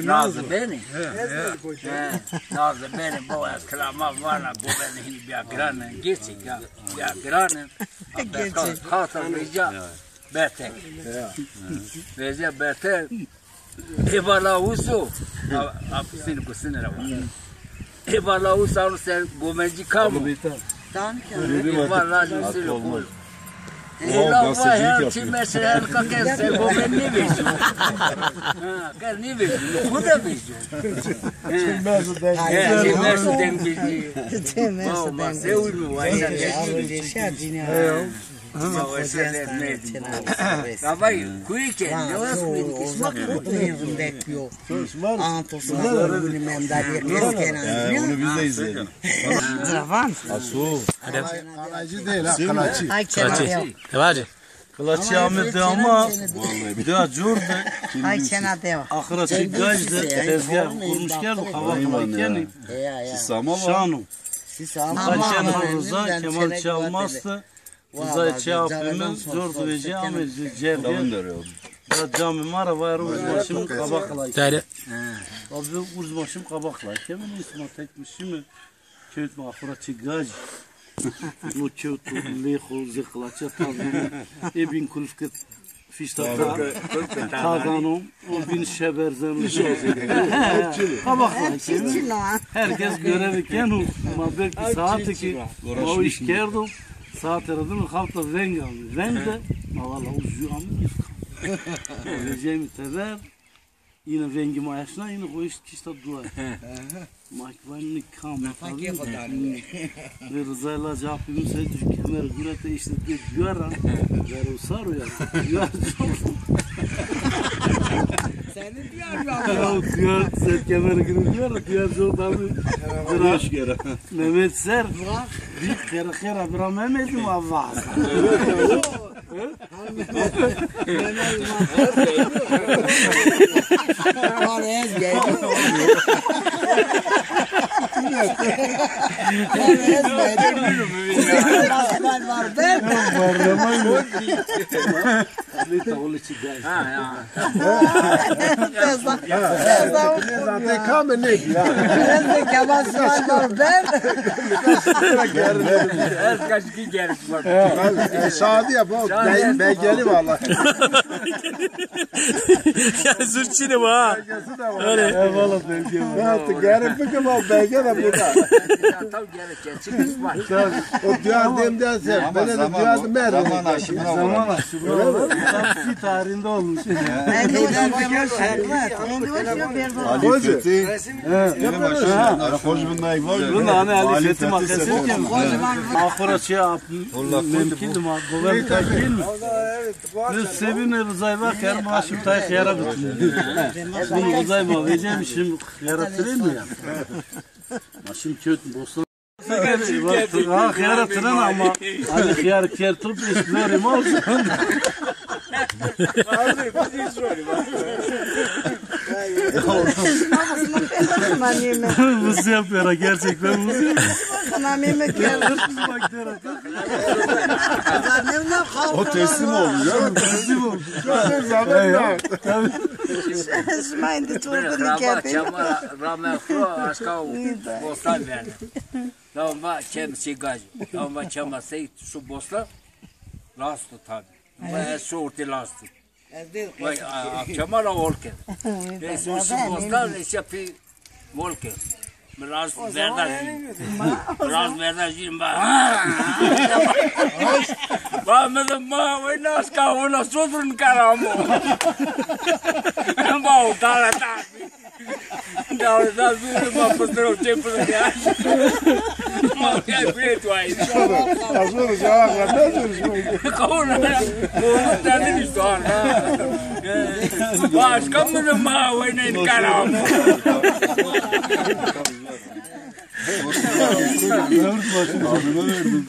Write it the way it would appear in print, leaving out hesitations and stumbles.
Nazlı beni. Nazlı beni bu kılamaz var bu beni bir granın geçik ya granın. Geçik. Hatırlayacak. Betek. Veja betek. Evala uso. Apsini kusini rava. Evala uso sen gomenci kamu. Evala uso. Ela vai her mexe her ka que se gomen ni vejo. Quer ni vejo. Muda vejo. Mexe tem bicho. Mas eu não vai deixar dinheiro. Vai, cuide, não é Onu biz de izleyelim. Kalacı değil ha, kalacı. Kılaçı. Kılaçı Ahmet'ti ama bir daha curdu. Ay kena deva. Ahıra çıkgajdı. Tezgah kurmuş geldi. Hava kılaykeni. Sisama var. Şanu. Kaçen Rıza Kemal Çalmaz'dı. Rıza Çağap'ımız curdu ve Cami'ci cerdi. Ya cami mara var uzmaşım kabakla. Tare. Abi uzmaşım kabakla. Kemal ismi tekmişim. Köyt mahfura çıkgaj. No köyt leho zıklaça tazını. Ebin kulfket fiştata. Tazanım. O bin şeberzen. Kabakla. Herkes görevi kenu. Ma belki saati ki. O iş kerdo. Saat aradım. Hafta venga. Vengde. Ma valla uzuyor ama. Öleceğimi teber. Yine vengi maaşına yine o iş kişide dua. Mahkemenin kamı. Ve Rıza'yla cevabımı söyledi. Kemer gürete işte diyor. Ver o sarı ya. Diyor. Senin diyor Diyor sen kemer gürete diyor. Diyor Diyor. Mehmet Ser. Bir kere bir Mehmet mi avvaz? Zaten kamen ne? Kaç ki gerek var. Şadi yap. Ben geli vallahi. Ya zürçini bu ha. Öyle. Eyvallah belki. Ya gerek mi ki bu belge de burada. Tam gerek çıkış var. O diyor demden sen. Ben de diyor mer. Zaman aşımına var. Zaman aşımına. Taksi tarihinde olmuş. Ali Fethi. Benim aşağıda. Hoş bunday var. Bunun hani Ali Fethi makası ki. Ahıra şey yap. Mümkün mü? Gover takil mi? Biz sevine Rıza'yı bak her maaşım tay khiyara bitti. Bunu Rıza'yı mı vereceğim şimdi khiyara tren mi ya? Maaşım kötü bostan. Ha khiyara tren ama hani khiyar kertup istiyorum olsun. Muz yapıyor gerçekten muz yapıyor. O teslim oldu ya. Teslim oldu. Ramekro aşka bostan verdi. Lava kem sigaj. Lava chama sei şu bosla. Lasto tabi. Ve sorti lasto. Vai chama la volke. Şu bosla ne şapi volke. Biraz verdajim ba. Vamos ma, vai nasca una sofrun caramo. Mau tala ta. Da ma postro tempo de acho. Mau é preto aí. Azul já, agora Como não? Não tá nem história. Mas como não mau nem caramo. Abime verdim.